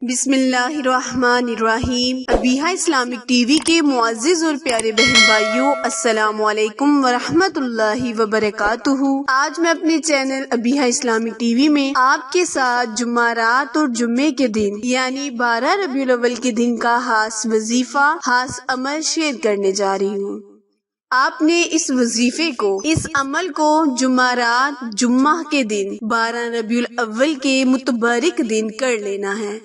بسم اللہ الرحمن الرحیم۔ ابیہا اسلامک ٹی وی کے معزز اور پیارے بہن بھائیوں، السلام علیکم ورحمۃ اللہ وبرکاتہ۔ آج میں اپنے channel Abiha Islamic T V میں آپ کے ساتھ جمعرات اور جمعے کے دن یعنی 12 ربیع الاول کے دن کا خاص وظیفہ، خاص عمل شیئر کرنے جا رہی ہوں۔ آپ نے اس وظیفے کو، اس عمل کو جمعرات، جمعہ کے دن 12 ربیع الاول کے متبارک دن کر لینا ہے۔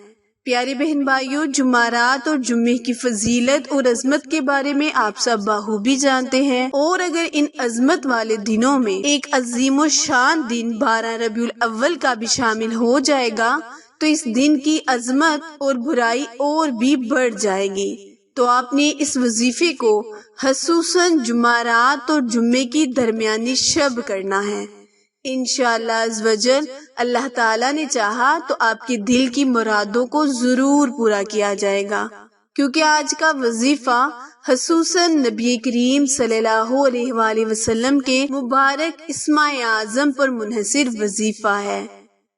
پیارے بہن بھائیوں، جمعرات اور جمعے کی فضیلت اور عظمت کے بارے میں آپ سب بخوبی جانتے ہیں، اور اگر ان عظمت والے دنوں میں ایک عظیم و شان دن 12 ربیع الاول کا بھی شامل ہو جائے گا تو اس دن کی عظمت اور برائی اور بھی بڑھ جائے گی۔ تو آپ نے اس وظیفے کو خصوصاً جمعرات اور جمعے کی درمیانی شب کرنا ہے۔ انشاءاللہ عزوجل اللہ تعالیٰ نے چاہا تو آپ کے دل کی مرادوں کو ضرور پورا کیا جائے گا، کیونکہ آج کا وظیفہ خصوصاً نبی کریم صلی اللہ علیہ وآلہ وسلم کے مبارک اسماء اعظم پر منحصر وظیفہ ہے۔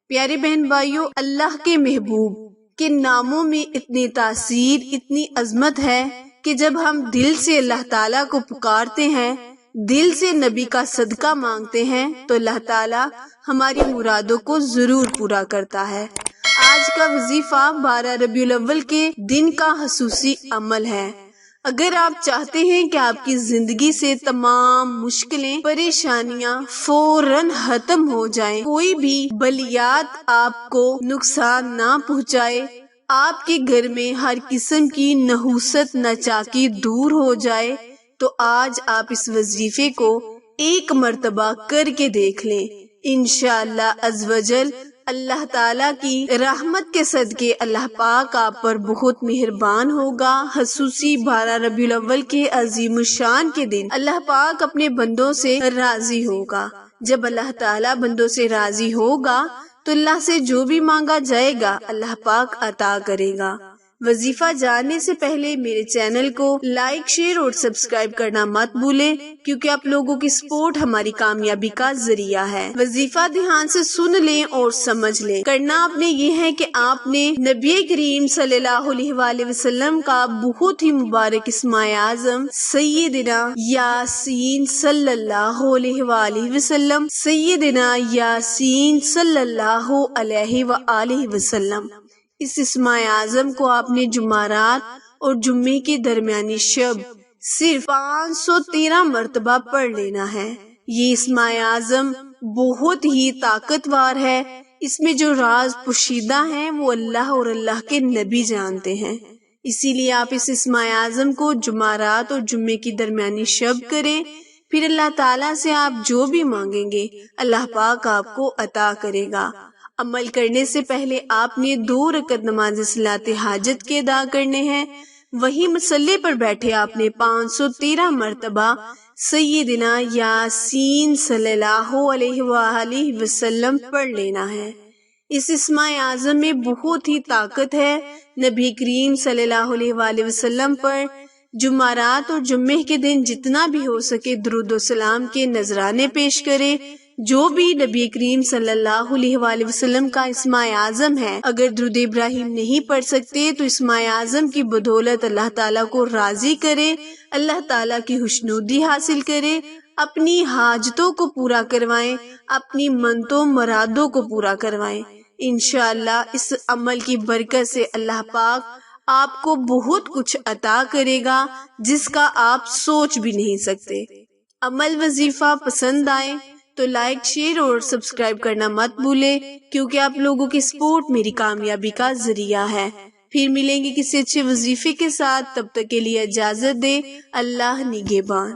پیارے بہن بھائیوں، اللہ کے محبوب کے ناموں میں اتنی تاثیر، اتنی عظمت ہے کہ جب ہم دل سے اللہ تعالیٰ کو پکارتے ہیں، دل سے نبی کا صدقہ مانگتے ہیں، تو اللہ تعالیٰ ہماری مرادوں کو ضرور پورا کرتا ہے۔ آج کا وظیفہ 12 ربیع الاول کے دن کا خصوصی عمل ہے۔ اگر آپ چاہتے ہیں کہ آپ کی زندگی سے تمام مشکلیں، پریشانیاں فوراً ختم ہو جائیں، کوئی بھی بلیات آپ کو نقصان نہ پہنچائے، آپ کے گھر میں ہر قسم کی نحوست ناچاکی دور ہو جائے، تو آج آپ اس وظیفے کو ایک مرتبہ کر کے دیکھ لیں۔ انشاءاللہ عزوجل اللہ تعالیٰ کی رحمت کے صدقے اللہ پاک آپ پر بہت مہربان ہوگا۔ خصوصی 12 ربیع الاول کے عظیم الشان کے دن اللہ پاک اپنے بندوں سے راضی ہوگا۔ جب اللہ تعالیٰ بندوں سے راضی ہوگا تو اللہ سے جو بھی مانگا جائے گا اللہ پاک عطا کرے گا۔ وظیفہ جاننے سے پہلے میرے چینل کو لائک، شیئر اور سبسکرائب کرنا مت بھولیں، کیونکہ آپ لوگوں کی سپورٹ ہماری کامیابی کا ذریعہ ہے۔ وظیفہ دھیان سے سن لیں اور سمجھ لیں۔ کرنا آپ نے یہ ہے کہ آپ نے نبی کریم صلی اللہ علیہ وآلہ وسلم کا بہت ہی مبارک اسماء اعظم سیدنا یاسین صلی اللہ علیہ وآلہ وسلم، سیدنا یاسین صلی اللہ علیہ وآلہ وسلم، اس اسماء اعظم کو آپ نے جمعرات اور جمعے کی درمیانی شب صرف 513 مرتبہ پڑھ لینا ہے۔ یہ اسماء اعظم بہت ہی طاقتور ہے۔ اس میں جو راز پوشیدہ ہیں وہ اللہ اور اللہ کے نبی جانتے ہیں، اسی لیے آپ اس اسماء اعظم کو جمعرات اور جمعے کی درمیانی شب کریں، پھر اللہ تعالیٰ سے آپ جو بھی مانگیں گے اللہ پاک آپ کو عطا کرے گا۔ عمل کرنے سے پہلے آپ نے 2 رکعت نماز صلاۃ حاجت کے ادا کرنے ہیں۔ وہی مصلی پر بیٹھے آپ نے 513 مرتبہ سیدنا یاسین صلی اللہ علیہ وآلہ وسلم پڑھ لینا ہے۔ اس اسماء اعظم میں بہت ہی طاقت ہے۔ نبی کریم صلی اللہ علیہ وآلہ وسلم پر جمعرات اور جمعے کے دن جتنا بھی ہو سکے درود و سلام کے نذرانے پیش کرے۔ جو بھی نبی کریم صلی اللہ علیہ وآلہ وسلم کا اسماء اعظم ہے، اگر درود ابراہیم نہیں پڑھ سکتے تو اسماء اعظم کی بدولت اللہ تعالیٰ کو راضی کرے، اللہ تعالیٰ کی خوشنودی حاصل کرے، اپنی حاجتوں کو پورا کروائیں، اپنی منتوں مرادوں کو پورا کروائیں۔ انشاءاللہ اس عمل کی برکت سے اللہ پاک آپ کو بہت کچھ عطا کرے گا جس کا آپ سوچ بھی نہیں سکتے۔ عمل وظیفہ پسند آئے تو لائک، شیئر اور سبسکرائب کرنا مت بھولیں، کیونکہ آپ لوگوں کی سپورٹ میری کامیابی کا ذریعہ ہے۔ پھر ملیں گے کسی اچھے وظیفے کے ساتھ، تب تک کے لیے اجازت دے۔ اللہ نگہبان۔